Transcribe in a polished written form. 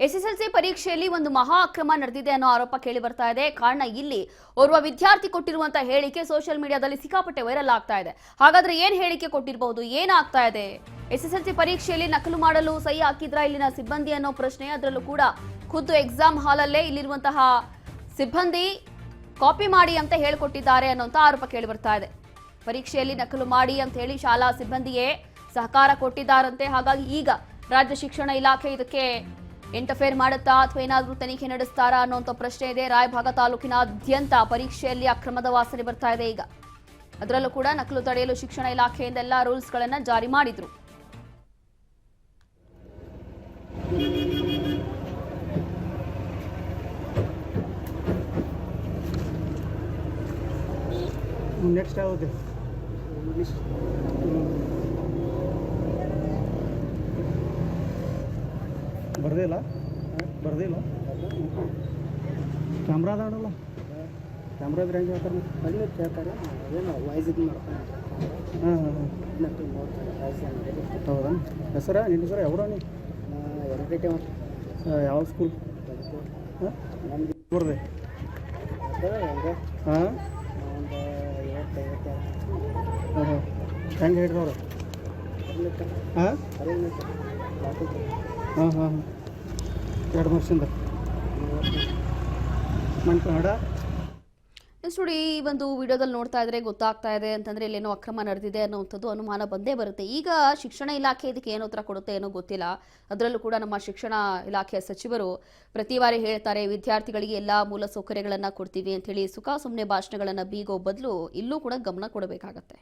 SSLC ಪರೀಕ್ಷೆಯಲ್ಲಿ ಒಂದು ಮಹಾ ಅಕ್ರಮ ನಡೆದಿದೆ ಅನ್ನೋ ಆರೋಪ ಕೇಳಿ ಬರ್ತಾ ಇದೆ. ಕಾರಣ ಇಲ್ಲಿ ಓರ್ವ ವಿದ್ಯಾರ್ಥಿ ಕೊಟ್ಟಿರುವಂತ ಹೇಳಿಕೆ ಸೋಷಿಯಲ್ ಮೀಡಿಯಾದಲ್ಲಿ ಸಿಕ್ಕಾಪಟ್ಟೆ ವೈರಲ್ ಆಗ್ತಾ ಇದೆ. ಹಾಗಾದ್ರೆ ಏನ್ ಹೇಳಿಕೆ ಕೊಟ್ಟಿರಬಹುದು, ಏನಾಗ್ತಾ ಇದೆ? ಎಸ್ಎಸ್ಎಲ್ಸಿ ಪರೀಕ್ಷೆಯಲ್ಲಿ ನಕಲು ಮಾಡಲು ಸಹಿ ಹಾಕಿದ್ರ ಇಲ್ಲಿನ ಸಿಬ್ಬಂದಿ ಅನ್ನೋ ಪ್ರಶ್ನೆ. ಅದರಲ್ಲೂ ಕೂಡ ಖುದ್ದು ಎಕ್ಸಾಮ್ ಹಾಲಲ್ಲೇ ಇಲ್ಲಿರುವಂತಹ ಸಿಬ್ಬಂದಿ ಕಾಪಿ ಮಾಡಿ ಅಂತ ಹೇಳಿಕೊಟ್ಟಿದ್ದಾರೆ ಅನ್ನೋಂತ ಆರೋಪ ಕೇಳಿ ಬರ್ತಾ ಇದೆ. ಪರೀಕ್ಷೆಯಲ್ಲಿ ನಕಲು ಮಾಡಿ ಅಂತ ಹೇಳಿ ಶಾಲಾ ಸಿಬ್ಬಂದಿಯೇ ಸಹಕಾರ ಕೊಟ್ಟಿದ್ದಾರಂತೆ. ಹಾಗಾಗಿ ಈಗ ರಾಜ್ಯ ಶಿಕ್ಷಣ ಇಲಾಖೆ ಇದಕ್ಕೆ ಇಂಟರ್ಫೇರ್ ಮಾಡುತ್ತಾ ಅಥವಾ ಏನಾದರೂ ತನಿಖೆ ನಡೆಸ್ತಾರಾ ಅನ್ನೋಂಥ ಪ್ರಶ್ನೆ ಇದೆ. ರಾಯಭಾಗ ತಾಲೂಕಿನಾದ್ಯಂತ ಪರೀಕ್ಷೆಯಲ್ಲಿ ಅಕ್ರಮದ ವಾಸನೆ ಬರ್ತಾ ಇದೆ. ಈಗ ಅದರಲ್ಲೂ ಕೂಡ ನಕಲು ತಡೆಯಲು ಶಿಕ್ಷಣ ಇಲಾಖೆಯಿಂದ ಎಲ್ಲ ರೂಲ್ಸ್ಗಳನ್ನು ಜಾರಿ ಮಾಡಿದ್ರು. ನೆಕ್ಸ್ಟ್ ಯಾವುದು? ಬರ್ದಿಲ್ಲ ಕ್ಯಾಮ್ರಾ ಅದಾಡಲ್ಲ, ಕ್ಯಾಮ್ರಾ ಇದ್ರೆ ಹೆಂಗೆ ಹೇಳ್ತಾರೆ? ಅಲ್ಲಿ ಕೇಳ್ತಾರೆ, ಏನು ವಾಯ್ಸ್ ಇದು ಮಾಡ್ತಾರೆ. ಹಾಂ ಹಾಂ ಹಾಂ ಹೌದಾ? ಹೆಸರ ನಿನ್ನ ಹೆಸರು ಯಾವ? ನೀವು ಯಾವ ಸ್ಕೂಲ್? ಹಾಂ ಬರ್ದೆ ಹಾಂ ಹಾಂ ಹಾಂ ಹೆಂಗೆ ಹಿಡ್ದವ್ರು? ಹಾಂ ಹಾಂ ಹಾಂ 2 ವರ್ಷದಿಂದ ಮಂಟ ನೋಡಿ. ಈ ಒಂದು ವಿಡಿಯೋದಲ್ಲಿ ನೋಡ್ತಾ ಇದ್ರೆ ಗೊತ್ತಾಗ್ತಾ ಇದೆ ಅಂತಂದ್ರೆ ಇಲ್ಲೇನೋ ಅಕ್ರಮ ನಡೆದಿದೆ ಅನ್ನೋಂಥದ್ದು ಅನುಮಾನ ಬಂದೇ ಬರುತ್ತೆ. ಈಗ ಶಿಕ್ಷಣ ಇಲಾಖೆ ಇದಕ್ಕೆ ಏನೋ ಉತ್ತರ ಕೊಡುತ್ತೆ ಏನೋ ಗೊತ್ತಿಲ್ಲ. ಅದರಲ್ಲೂ ಕೂಡ ನಮ್ಮ ಶಿಕ್ಷಣ ಇಲಾಖೆಯ ಸಚಿವರು ಪ್ರತಿ ಬಾರಿ ಹೇಳ್ತಾರೆ ವಿದ್ಯಾರ್ಥಿಗಳಿಗೆ ಎಲ್ಲ ಮೂಲ ಸೌಕರ್ಯಗಳನ್ನು ಕೊಡ್ತೀವಿ ಅಂತ ಹೇಳಿ. ಸುಖ ಸುಮ್ಮನೆ ಭಾಷಣಗಳನ್ನು ಬೀಗೋ ಬದಲು ಇಲ್ಲೂ ಕೂಡ ಗಮನ ಕೊಡಬೇಕಾಗತ್ತೆ.